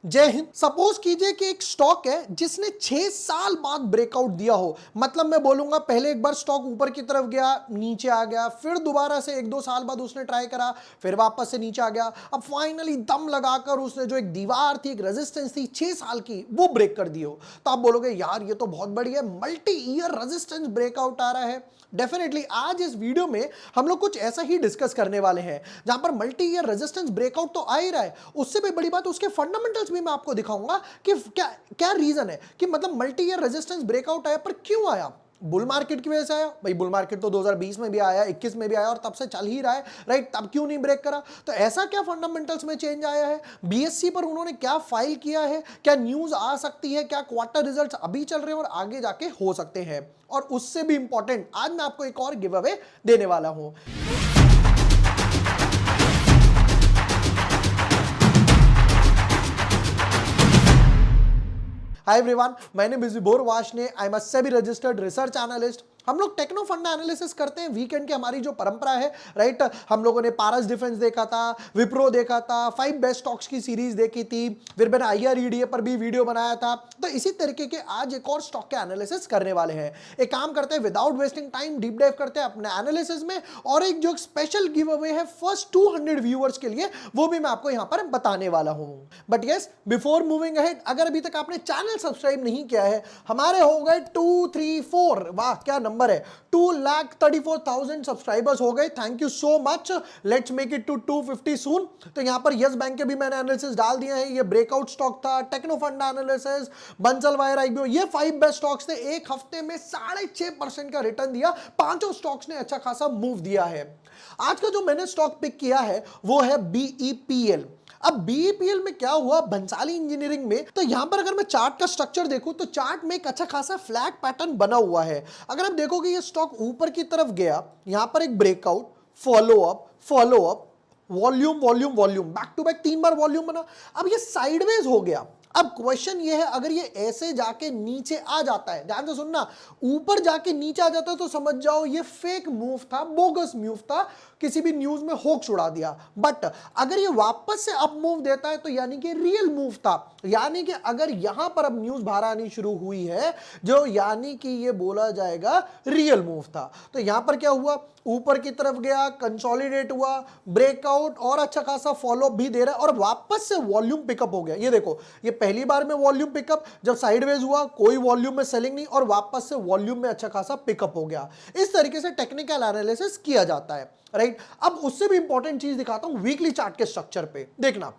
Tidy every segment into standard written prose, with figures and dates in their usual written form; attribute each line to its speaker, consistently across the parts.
Speaker 1: जय हिंद। सपोज कीजिए कि एक स्टॉक है जिसने 6 साल बाद ब्रेकआउट दिया हो। मतलब मैं बोलूंगा पहले एक बार स्टॉक ऊपर की तरफ गया, नीचे आ गया, फिर दोबारा से 1-2 साल बाद उसने ट्राई करा, फिर वापस से नीचे आ गया, अब फाइनली दम लगाकर उसने जो एक दीवार थी, एक रेजिस्टेंस थी 6 साल की, वो ब्रेक कर दी हो। तो आप बोलोगे यार ये तो बहुत बढ़िया, मल्टी ईयर रेजिस्टेंस ब्रेकआउट आ रहा है। डेफिनेटली आज इस वीडियो में हम लोग कुछ ऐसा ही डिस्कस करने वाले हैं जहां पर मल्टी ईयर रेजिस्टेंस ब्रेकआउट तो आ ही रहा है, उससे भी बड़ी बात उसके फंडामेंटल्स भी मैं आपको दिखाऊंगा कि क्या क्या रीजन है कि मतलब मल्टी ईयर रेजिस्टेंस ब्रेकआउट आया, पर क्यों आया। बुल मार्केट की वजह से आया भाई, बुल मार्केट तो 2020 में भी आया, 21 में भी आया और तब से चल ही रहा है, राइट। तब क्यों नहीं ब्रेक करा? तो ऐसा क्या फंडामेंटल्स में चेंज आया है, बीएससी पर उन्होंने क्या फाइल किया है, क्या न्यूज आ सकती है, क्या क्वार्टर रिजल्ट्स अभी चल रहे हैं और आगे जाके हो सकते हैं। और उससे भी इंपॉर्टेंट आज मैं आपको एक और गिव अवे देने वाला हूं। Hi everyone, my name is Vibhor Varshney. I am a SEBI registered research analyst. हम लोग टेक्नो फंडा एनालिसिस करते हैं, वीकेंड की हमारी जो परंपरा है, राइट। हम लोगों ने पारस डिफेंस देखा था, विप्रो देखा था, 5 बेस्ट स्टॉक्स की सीरीज देखी थी, फिर मैंने आईआरईडीए पर भी वीडियो बनाया था। तो इसी तरीके के आज एक और स्टॉक के एनालिसिस करने वाले हैं। एक काम करते हैं, without wasting time deep dive करते हैं अपने एनालिसिस में, और एक जो स्पेशल गिव अवे है फर्स्ट 200 व्यूअर्स के लिए, वो भी मैं आपको यहां पर बताने वाला हूं। But yes, before moving ahead, अगर अभी तक आपने चैनल सब्सक्राइब नहीं किया है, हमारे हो गए 2, 3, 4, वाह क्या नंबर है, 2,34,000 सब्सक्राइबर्स हो गए। Thank you so much. Let's make it to 250 soon. तो यहां पर यस बैंक के भी मैंने एनालिसिस डाल दिए हैं। ये ब्रेकआउट स्टॉक था, टेक्नो फंडा एनालिसिस, बंसल वायर आईबीओ, ये 5 बेस्ट स्टॉक्स थे। एक हफ्ते में 6.5% का रिटर्न दिया, पांचों स्टॉक्स ने अच्छा खासा मूव दिया है। आज का जो मैंने स्टॉक पिक किया है वो है बीईपीएल। अब बीईपीएल में क्या हुआ, बंसाली इंजीनियरिंग में, तो यहां पर अगर मैं चार्ट का स्ट्रक्चर देखूं तो चार्ट में एक अच्छा खासा फ्लैग पैटर्न बना हुआ है। अगर आप देखोगे ये स्टॉक ऊपर की तरफ गया, यहां पर एक breakout, follow up, volume volume volume, back to back 3 बार वॉल्यूम बना। अब ये साइडवेज हो गया। अब क्वेश्चन ये है, अगर ये ऐसे जाके नीचे आ जाता है, ध्यान से सुनना, ऊपर जाके नीचे आ जाता है तो समझ जाओ ये फेक मूव था, बोगस मूव था, किसी भी न्यूज में होक्स उड़ा दिया। बट अगर ये वापस से अप मूव देता है तो यानी कि रियल मूव था। यानी कि अगर यहां पर अब न्यूज बाहर आनी शुरू हुई है, जो यानी कि ये बोला जाएगा रियल मूव था। तो यहां पर क्या हुआ, ऊपर की तरफ गया, कंसोलिडेट हुआ, ब्रेकआउट और अच्छा खासा फॉलोअप भी दे रहा है और वापस से वॉल्यूम पिकअप हो गया। ये देखो, ये पहली बार में वॉल्यूम पिकअप, जब साइडवेज हुआ कोई वॉल्यूम में सेलिंग नहीं और वापस से वॉल्यूम में अच्छा खासा पिकअप हो गया। इस तरीके से टेक्निकल एनालिसिस किया जाता है, राइट। अब उससे भी इंपॉर्टेंट चीज दिखाता हूं, वीकली चार्ट के स्ट्रक्चर पे देखना।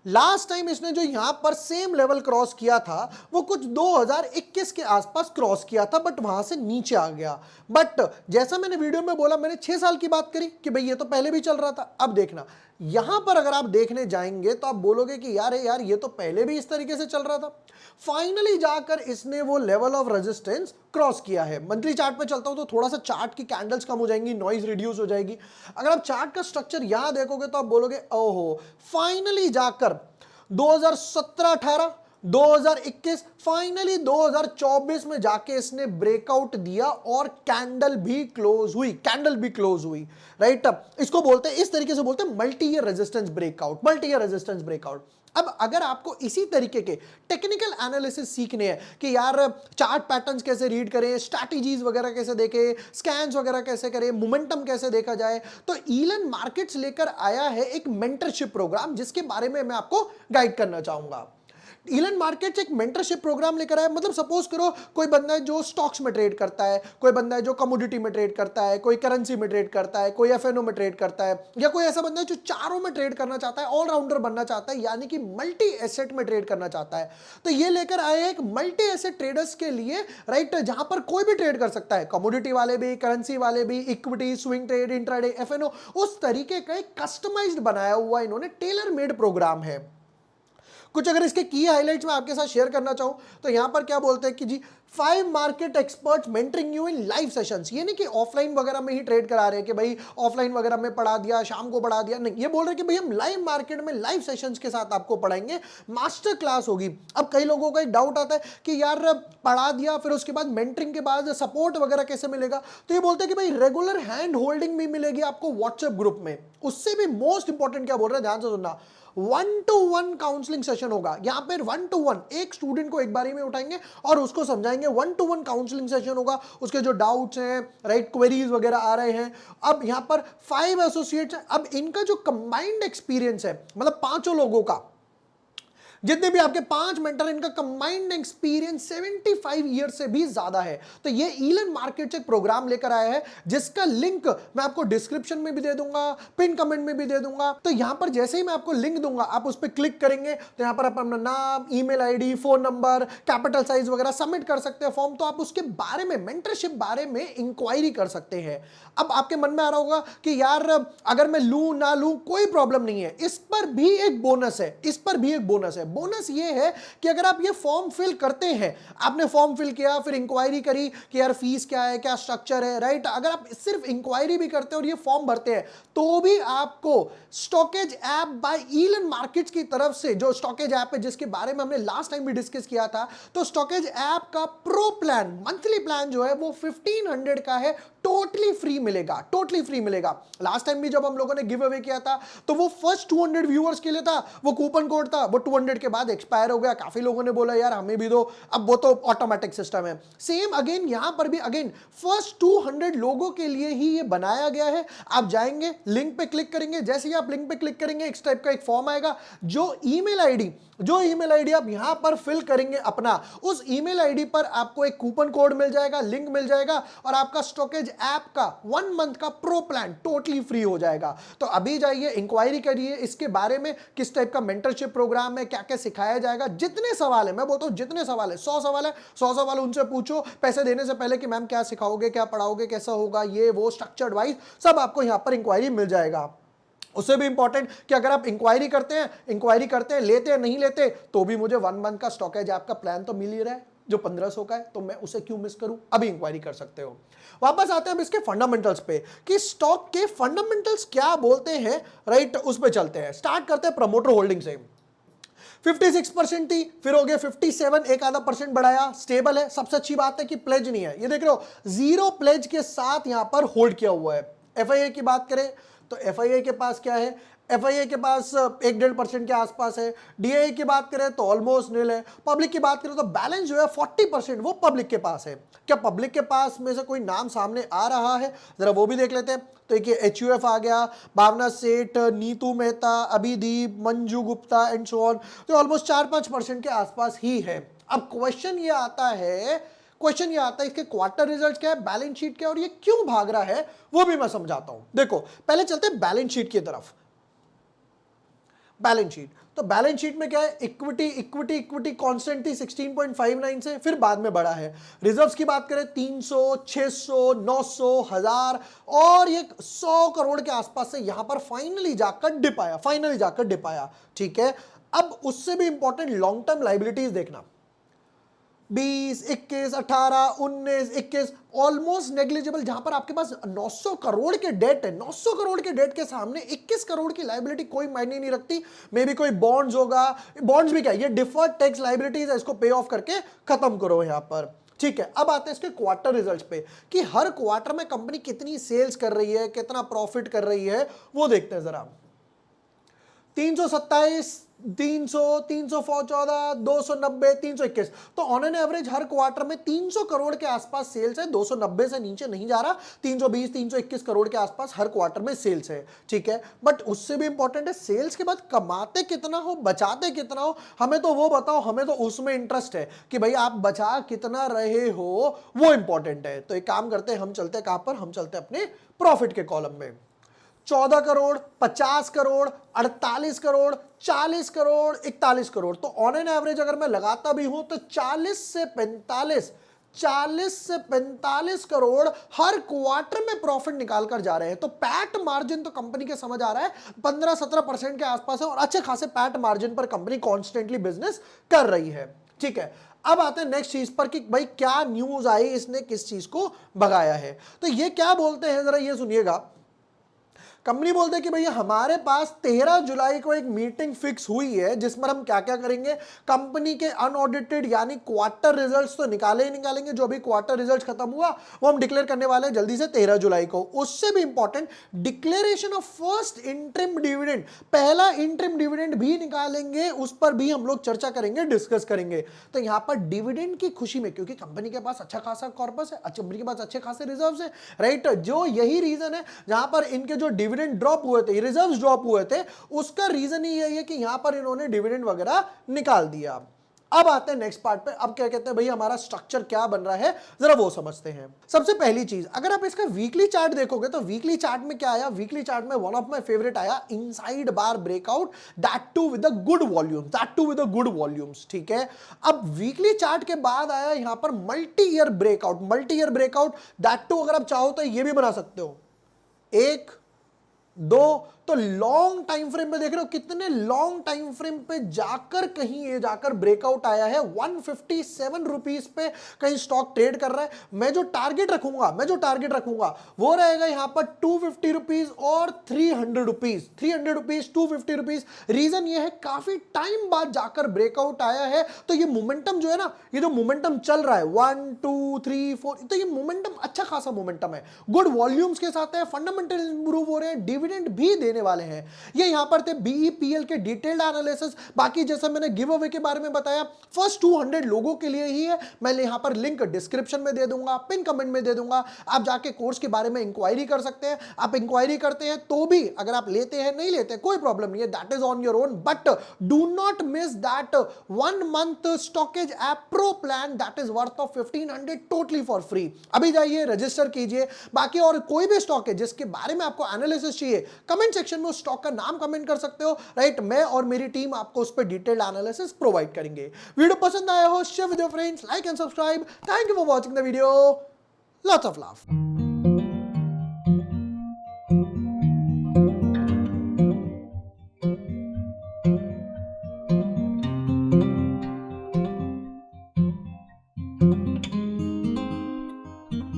Speaker 1: लास्ट टाइम इसने जो यहां पर सेम लेवल क्रॉस किया था वो कुछ 2021 के आसपास क्रॉस किया था, बट वहां से नीचे आ गया। बट जैसा मैंने वीडियो में बोला, मैंने 6 साल की बात करी कि भाई ये तो पहले भी चल रहा था। अब देखना, यहां पर अगर आप देखने जाएंगे तो आप बोलोगे कि यार ये तो पहले भी इस तरीके से चल रहा था। फाइनली जाकर इसने वो लेवल ऑफ रेजिस्टेंस क्रॉस किया है। मंथली चार्ट पे चलता हूं तो थोड़ा सा चार्ट की कैंडल्स कम हो जाएंगी, नॉइज रिड्यूस हो जाएगी। अगर आप चार्ट का स्ट्रक्चर यहां देखोगे तो आप बोलोगे ओहो, फाइनली जाकर 2017-18, 2021, फाइनली 2024 में जाके इसने ब्रेकआउट दिया और कैंडल भी क्लोज हुई, राइट। इसको बोलते हैं, इस तरीके से बोलते हैं मल्टी ईयर रेजिस्टेंस ब्रेकआउट। अब अगर आपको इसी तरीके के टेक्निकल एनालिसिस सीखने हैं कि यार चार्ट पैटर्न्स कैसे रीड करें, स्ट्रैटेजीज वगैरह कैसे देखें, स्कैन्स वगैरह कैसे करें, मोमेंटम कैसे देखा जाए, तो ईलन मार्केट्स लेकर आया है एक मेंटरशिप प्रोग्राम जिसके बारे में मैं आपको गाइड करना चाहूंगा। ईलन मार्केट्स एक मेंटरशिप प्रोग्राम लेकर आया। मतलब सपोज करो कोई बंदा है जो स्टॉक्स में ट्रेड करता है, कोई बंदा है जो कमोडिटी में ट्रेड करता है, कोई करेंसी में ट्रेड करता है, कोई एफएनओ में ट्रेड करता है, या कोई ऐसा बंदा है जो चारों में ट्रेड करना चाहता है, ऑलराउंडर बनना चाहता है, यानी कि मल्टी एसेट में ट्रेड करना चाहता है। तो ये लेकर आए एक मल्टी एसेट ट्रेडर्स के लिए, राइट, जहां पर कोई भी ट्रेड कर सकता है, कमोडिटी वाले भी, करेंसी वाले भी, equity, swing trade, intraday, FNO, उस तरीके का एक कस्टमाइज्ड बनाया हुआ इन्होंने टेलर मेड प्रोग्राम है। कुछ अगर इसके की हाइलाइट्स मैं आपके साथ शेयर करना चाहूं तो यहां पर क्या बोलते हैं कि जी 5 market expert mentoring you in live sessions. ये नहीं कि ऑफलाइन वगैरह में ही ट्रेड करा रहे हैं कि भाई ऑफलाइन वगैरह में पढ़ा दिया, शाम को पढ़ा दिया, नहीं, ये बोल रहे हैं कि भाई हम लाइव मार्केट में लाइव सेशंस के साथ आपको पढ़ाएंगे, मास्टर क्लास होगी। अब कई लोगों का एक डाउट आता है कि यार पढ़ा दिया फिर उसके बाद मेंटरिंग के बाद सपोर्ट वगैरह कैसे मिलेगा, तो ये बोलते हैं कि भाई रेगुलर हैंड होल्डिंग भी मिलेगी आपको व्हाट्सएप ग्रुप में। उससे भी मोस्ट इंपॉर्टेंट क्या बोल रहे हैं, ध्यान से सुनना, 1-to-1 काउंसलिंग सेशन होगा। यहां पर 1-to-1 एक स्टूडेंट को एक बारी में उठाएंगे और उसको समझाएंगे। 1-to-1 काउंसलिंग सेशन होगा, उसके जो डाउट्स हैं, राइट, क्वेरीज वगैरह आ रहे हैं। अब यहां पर 5 एसोसिएट्स हैं। अब इनका जो कंबाइंड एक्सपीरियंस है, मतलब पांचों लोगों का, जितने भी आपके 5 मेंटर, इनका कंबाइंड एक्सपीरियंस 75 ईयर से भी ज्यादा है। तो ये ईलन मार्केट से एक प्रोग्राम लेकर आया है जिसका लिंक मैं आपको डिस्क्रिप्शन में भी दे दूंगा, पिन कमेंट में भी दे दूंगा। तो यहां पर जैसे ही मैं आपको लिंक दूंगा, आप उस पर क्लिक करेंगे तो यहां पर आप अपना नाम, email ID, phone number, capital size वगैरह सबमिट कर सकते हैं फॉर्म। तो आप उसके बारे में, मेंटरशिप बारे में इंक्वायरी कर सकते हैं। अब आपके मन में आ रहा होगा कि यार अगर मैं लूं ना लूं कोई प्रॉब्लम नहीं है, इस पर भी एक बोनस है, इस पर भी एक बोनस है। बोनस ये है कि अगर आप ये फॉर्म फिल करते हैं, आपने फॉर्म फिल किया, फिर इंक्वायरी करी कि यार फीस क्या है, क्या स्ट्रक्चर है, राइट, अगर आप सिर्फ इंक्वायरी भी करते हैं और ये फॉर्म भरते हैं, तो भी आपको stockage app by Eelam markets की तरफ से, जो स्टॉकेज ऐप है जिसके बारे में हमने लास्ट टाइम भी डिस्कस किया था, तो स्टॉकेज ऐप का प्रो प्लान, मंथली प्लान जो है वो 1500 का है, टोटली फ्री मिलेगा, टोटली फ्री मिलेगा। लास्ट टाइम भी जब हम लोगों ने गिव अवे किया था तो वो फर्स्ट 200 व्यूअर्स के लिए था, वो कूपन कोड था, वो 200 के बाद एक्सपायर हो गया। काफी लोगों ने बोला यार हमें भी दो, अब वो तो ऑटोमेटिक सिस्टम है। सेम अगेन यहां पर भी अगेन फर्स्ट 200 लोगों के लिए ही ये बनाया गया है। आप जाएंगे, लिंक पे क्लिक करेंगे, जैसे ही आप लिंक पे क्लिक करेंगे इस टाइप का एक फॉर्म आएगा। जो ईमेल आईडी आप यहां पर फिल करेंगे अपना, उस ईमेल आईडी पर आपको एक कूपन कोड मिल जाएगा, लिंक मिल जाएगा और आपका स्टॉकेज ऐप का 1 मंथ का प्रो प्लान टोटली फ्री हो जाएगा। तो अभी जाइए, इंक्वायरी करिए इसके बारे में, किस टाइप का मेंटरशिप प्रोग्राम है, क्या क्या सिखाया जाएगा। जितने सवाल है, मैं बोलता हूं जितने सवाल है, 100 सवाल है, 100 सवाल उनसे पूछो पैसे देने से पहले कि मैम क्या सिखाओगे, क्या पढ़ाओगे, कैसा होगा, ये वो स्ट्रक्चर्ड वाइज सब आपको यहां पर इंक्वायरी मिल जाएगा। उससे भी इंपॉर्टेंट कि अगर आप इंक्वायरी करते हैं, लेते हैं, नहीं लेते, तो भी मुझे 1 मंथ का स्टॉकेज आपका प्लान तो मिल ही रहा है जो 1500 का है, तो मैं उसे क्यों मिस करूं। अभी इंक्वायरी कर सकते हो। वापस आते हैं अब इसके फंडामेंटल्स पे कि स्टॉक के फंडामेंटल्स क्या बोलते हैं, राइट, उस पे चलते हैं। स्टार्ट करते हैं प्रमोटर होल्डिंग से। 56% थी, फिर हो गया 57, एक आधा परसेंट बढ़ाया, स्टेबल है। सबसे अच्छी बात है कि प्लेज नहीं है, ये देख रहे हो, 0 प्लेज के साथ यहां पर होल्ड किया हुआ है। एफआईए की बात करें तो एफआईए के पास क्या है, एफआईए के पास 1-1.5% के आसपास है। डीआई की बात करें तो ऑलमोस्ट नील है। पब्लिक की बात करें तो बैलेंस जो है 40% वो पब्लिक के पास है। क्या पब्लिक के पास में से कोई नाम सामने आ रहा है, जरा वो भी देख लेते हैं। तो एक एचयूएफ आ गया, Bhavna Seth, Neetu Mehta, Abhideep, Manju Gupta and so on, तो ऑलमोस्ट 4-5% के आसपास ही है। अब क्वेश्चन ये आता है इसके क्वार्टर रिजल्ट क्या है, बैलेंस शीट क्या है और ये क्यों भाग रहा है, वो भी मैं समझाता हूं। देखो पहले चलते हैं बैलेंस शीट की तरफ। बैलेंस शीट, तो बैलेंस शीट में क्या है, इक्विटी कांस्टेंट थी 16.59 से, फिर बाद में बढ़ा है। रिजर्व्स की बात करें 300, 600, 900, 1000 और ये 100 करोड़ के आसपास से यहां पर फाइनली जाकर डिप आया। ठीक है, अब उससे भी इंपॉर्टेंट लॉन्ग टर्म लाइबिलिटीज देखना, 20, 21, 18, 19, 21 ऑलमोस्ट नेग्लिजिबल। जहां पर आपके पास 900 करोड़ के डेट है, 900 करोड़ के डेट के सामने 21 करोड़ की लाइबिलिटी कोई मायने नहीं रखती। मे बी कोई बॉन्ड्स होगा, बॉन्ड्स भी क्या, ये डिफर्ड टैक्स लाइबिलिटीज है, इसको पे ऑफ करके खत्म करो यहां पर। ठीक है, अब आते हैं इसके क्वार्टर रिजल्ट्स पे कि हर क्वार्टर में कंपनी कितनी सेल्स कर रही है, कितना प्रॉफिट कर रही है, वो देखते हैं जरा। 327, 300, 314, 290, 321, तो on an average her quarter में 300 करोड़ के आसपास सेल्स है, 290 से नीचे नहीं जा रहा। 320, 321 करोड़ के आसपास हर क्वार्टर में सेल्स है। ठीक है, बट उससे भी इंपॉर्टेंट है सेल्स के बाद कमाते कितना हो, बचाते कितना हो, हमें तो वो बताओ, हमें तो उसमें इंटरेस्ट है कि भाई आप बचा कितना रहे हो, वो इंपॉर्टेंट है। तो एक काम करते हैं, हम चलते हैं कहां पर, हम चलते हैं अपने प्रॉफिट के कॉलम में। 14 करोड़, 50 करोड़, 48 करोड़, 40 करोड़, 41 करोड़, तो ऑन एन एवरेज अगर मैं लगाता भी हूं तो 40 से 45 करोड़ हर क्वार्टर में प्रॉफिट निकाल कर जा रहे हैं। तो पैट मार्जिन तो कंपनी के समझ आ रहा है 15-17% के आसपास है और अच्छे खासे पैट मार्जिन पर कंपनी कॉन्स्टेंटली बिजनेस कर रही है। ठीक है, अब आते हैं नेक्स्ट चीज पर कि भाई क्या न्यूज आई, इसने किस चीज को भगाया है। तो ये क्या बोलते हैं जरा ये सुनिएगा। कंपनी बोलते हैं कि भैया हमारे पास 13 जुलाई को एक मीटिंग फिक्स हुई है जिसमें हम क्या क्या करेंगे, कंपनी के अनऑडिटेड यानी क्वार्टर रिजल्ट्स तो निकाले ही निकालेंगे, जो अभी क्वार्टर रिजल्ट खत्म हुआ वो हम डिक्लेयर करने वाले हैं जल्दी से 13 जुलाई को। उससे भी important declaration of first interim dividend, पहला इंटरिम डिविडेंड भी निकालेंगे, उस पर भी हम लोग चर्चा करेंगे, डिस्कस करेंगे। तो यहां पर डिविडेंड की खुशी में, क्योंकि कंपनी के पास अच्छा खासा कॉर्पस है, कंपनी के पास अच्छे खासे रिजर्व्स है, राइट, जो यही रीजन है जहां पर इनके जो डिविडेंड ड्रॉप हुए थे, रिजर्व्स ड्रॉप हुए थे, उसका रीजन ही यही है कि यहां पर इन्होंने डिविडेंड वगैरह निकाल दिया। अब आते हैं नेक्स्ट पार्ट पे। अब क्या कहते हैं भाई हमारा स्ट्रक्चर क्या बन रहा है, जरा वो समझते हैं। सबसे पहली चीज, अगर आप इसका वीकली चार्ट देखोगे तो वीकली चार्ट में क्या आया, वीकली चार्ट में वन ऑफ माय फेवरेट आया, inside bar breakout, that too with a good volume, that too with a good volumes, ठीक है। अब वीकली चार्ट के बाद आया यहां पर multi year breakout, multi year breakout, that too अगर आप चाहो तो ये भी बना सकते हो, 1 2, तो लॉन्ग टाइम फ्रेम पे देख रहे हो कितने लॉन्ग टाइम फ्रेम पे जाकर कहीं ये जाकर ब्रेकआउट आया है, 157 रुपीस पे कहीं स्टॉक ट्रेड कर रहा है। मैं जो टारगेट रखूंगा वो रहेगा यहां पर 250 रुपीस और 300 रुपीस, 300 रुपीस 250 रुपीस। रीजन ये है काफी टाइम बाद जाकर ब्रेकआउट आया है, तो ये मोमेंटम जो है ना, ये जो मोमेंटम चल रहा है 1 2 3 4, तो ये मोमेंटम अच्छा खासा मोमेंटम है, गुड वॉल्यूम्स के साथ है, फंडामेंटल इंप्रूव हो रहे हैं, डिविडेंड भी देने वाले हैं। ये यहां पर थे बीईपीएल के डिटेल्ड एनालिसिस। बाकी जैसा मैंने गिव अवे के बारे में बताया, फर्स्ट 200 लोगों के लिए ही है। मैं यहां पर लिंक डिस्क्रिप्शन में दे दूंगा, पिन कमेंट में दे दूंगा, आप जाके कोर्स के बारे में इंक्वायरी कर सकते हैं। आप इंक्वायरी करते हैं तो भी, अगर आप लेते हैं नहीं लेते कोई प्रॉब्लम नहीं है, that is on your own, but do not miss that 1 month stockage app pro plan, that is worth of 1500 totally for free. अभी जाइए रजिस्टर कीजिए। बाकी और कोई भी स्टॉक है जिसके बारे में आपको एनालिसिस चाहिए, कमेंट सेक्शन में उस स्टॉक का नाम कमेंट कर सकते हो, राइट। मैं और मेरी टीम आपको उस पर डिटेल्ड एनालिसिस प्रोवाइड करेंगे। वीडियो पसंद आया हो, share with your friends, like and subscribe. Thank you for watching the video, lots of love.